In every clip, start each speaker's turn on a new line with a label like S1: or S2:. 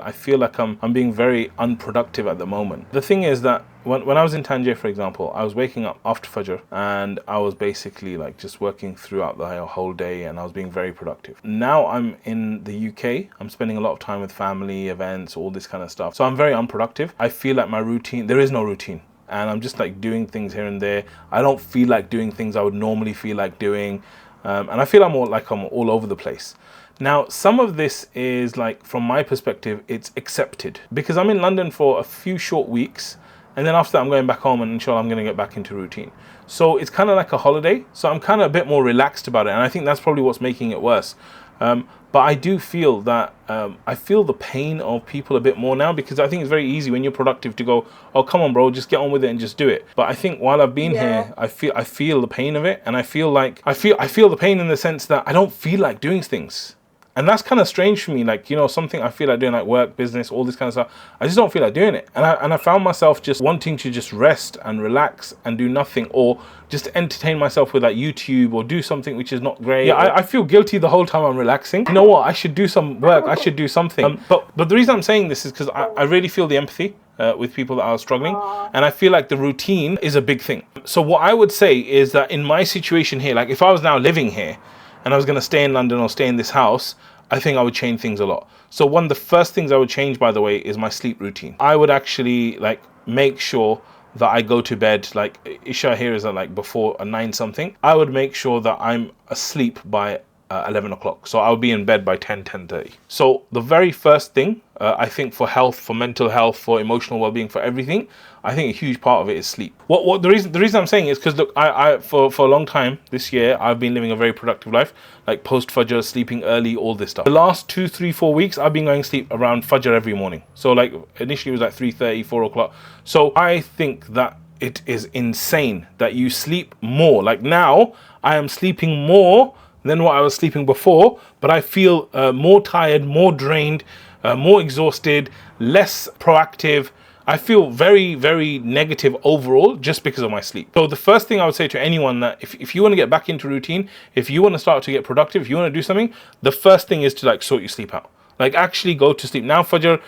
S1: I feel like I'm being very unproductive at the moment. The thing is that when I was in Tangier, for example, I was waking up after Fajr and I was basically like just working throughout the whole day, and I was being very productive. Now I'm in the UK, I'm spending a lot of time with family, events, all this kind of stuff. So I'm very unproductive. I feel like my routine, there is no routine. And I'm just like doing things here and there. I don't feel like doing things I would normally feel like doing. And I feel I'm all over the place. Now, some of this is like, from my perspective, it's accepted because I'm in London for a few short weeks. And then after that, I'm going back home and inshallah, I'm going to get back into routine. So it's kind of like a holiday. So I'm kind of a bit more relaxed about it. And I think that's probably what's making it worse. But I do feel that I feel the pain of people a bit more now, because I think it's very easy when you're productive to go, oh, come on, bro, just get on with it and just do it. But I think while I've been here, I feel the pain of it. And I feel like I feel the pain in the sense that I don't feel like doing things. And that's kind of strange for me. Like, you know, something I feel like doing, like work, business, all this kind of stuff, I just don't feel like doing it. And I found myself just wanting to just rest and relax and do nothing, or just entertain myself with like YouTube, or do something which is not great. Yeah, I feel guilty the whole time I'm relaxing. You know what? I should do some work. I should do something. But the reason I'm saying this is because I really feel the empathy with people that are struggling. And I feel like the routine is a big thing. So what I would say is that in my situation here, like if I was now living here, and I was going to stay in London or stay in this house, I think I would change things a lot. So one of the first things I would change, by the way, is my sleep routine. I would actually like make sure that I go to bed, like Isha here is at like before 9 something. I would make sure that I'm asleep by 11 o'clock. So I'll be in bed by 10:30. So the very first thing, I think for health, for mental health, for emotional well-being, for everything, I think a huge part of it is sleep. What the reason I'm saying is because look, I for a long time this year, I've been living a very productive life, like post Fajr, sleeping early, all this stuff. The last 2, 3, 4 weeks, I've been going to sleep around Fajr every morning. So like initially it was like 3:30, 4 o'clock. So I think that it is insane that you sleep more. Like now, I am sleeping more than what I was sleeping before, but I feel more tired, more drained, more exhausted, less proactive. I feel very, very negative overall just because of my sleep. So the first thing I would say to anyone, that if you want to get back into routine, if you want to start to get productive, if you want to do something, the first thing is to like sort your sleep out. Like actually go to sleep. Now Fajr,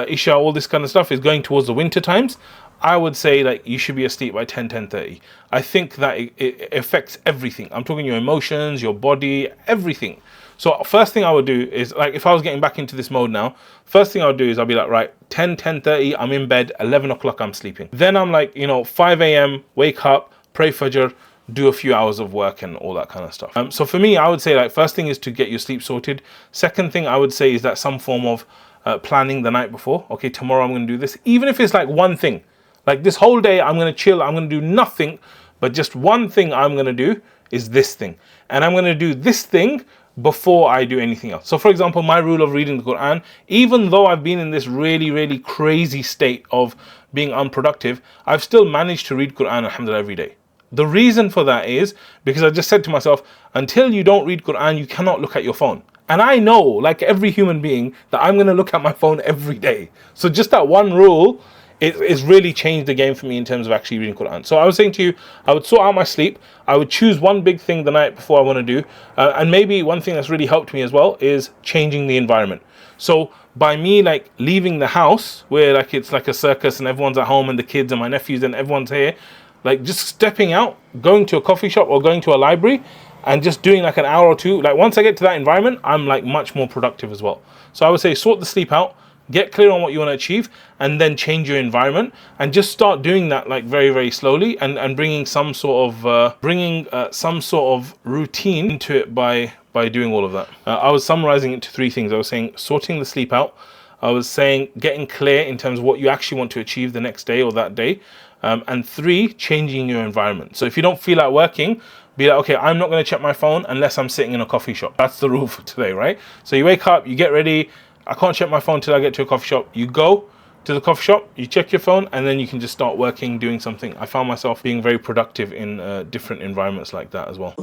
S1: Isha, all this kind of stuff is going towards the winter times. I would say like you should be asleep by 10:30. I think that it affects everything. I'm talking your emotions, your body, everything. So first thing I would do is, like if I was getting back into this mode now, first thing I would do is I'll be like, right, 10:30, I'm in bed, 11 o'clock I'm sleeping. Then I'm like, 5 a.m, wake up, pray Fajr, do a few hours of work and all that kind of stuff. So for me, I would say like first thing is to get your sleep sorted. Second thing I would say is that some form of planning the night before. Okay, tomorrow I'm going to do this. Even if it's like one thing. Like this whole day, I'm going to chill, I'm going to do nothing, but just one thing I'm going to do is this thing. And I'm going to do this thing before I do anything else. So for example, my rule of reading the Quran, even though I've been in this really, really crazy state of being unproductive, I've still managed to read Quran, alhamdulillah, every day. The reason for that is because I just said to myself, until you don't read Quran, you cannot look at your phone. And I know, like every human being, that I'm going to look at my phone every day. So just that one rule, it's really changed the game for me in terms of actually reading Quran. So I was saying to you, I would sort out my sleep. I would choose one big thing the night before I want to do. And maybe one thing that's really helped me as well is changing the environment. So by me like leaving the house where like it's like a circus and everyone's at home and the kids and my nephews and everyone's here, like just stepping out, going to a coffee shop or going to a library and just doing like an hour or two. Like once I get to that environment, I'm like much more productive as well. So I would say sort the sleep out, get clear on what you want to achieve, and then change your environment and just start doing that like very, very slowly and bringing some sort of routine into it by doing all of that. I was summarizing it to 3 things. I was saying sorting the sleep out. I was saying getting clear in terms of what you actually want to achieve the next day or that day. And 3, changing your environment. So if you don't feel like working, be like, okay, I'm not going to check my phone unless I'm sitting in a coffee shop. That's the rule for today, right? So you wake up, you get ready. I can't check my phone till I get to a coffee shop. You go to the coffee shop, you check your phone, and then you can just start working, doing something. I found myself being very productive in different environments like that as well.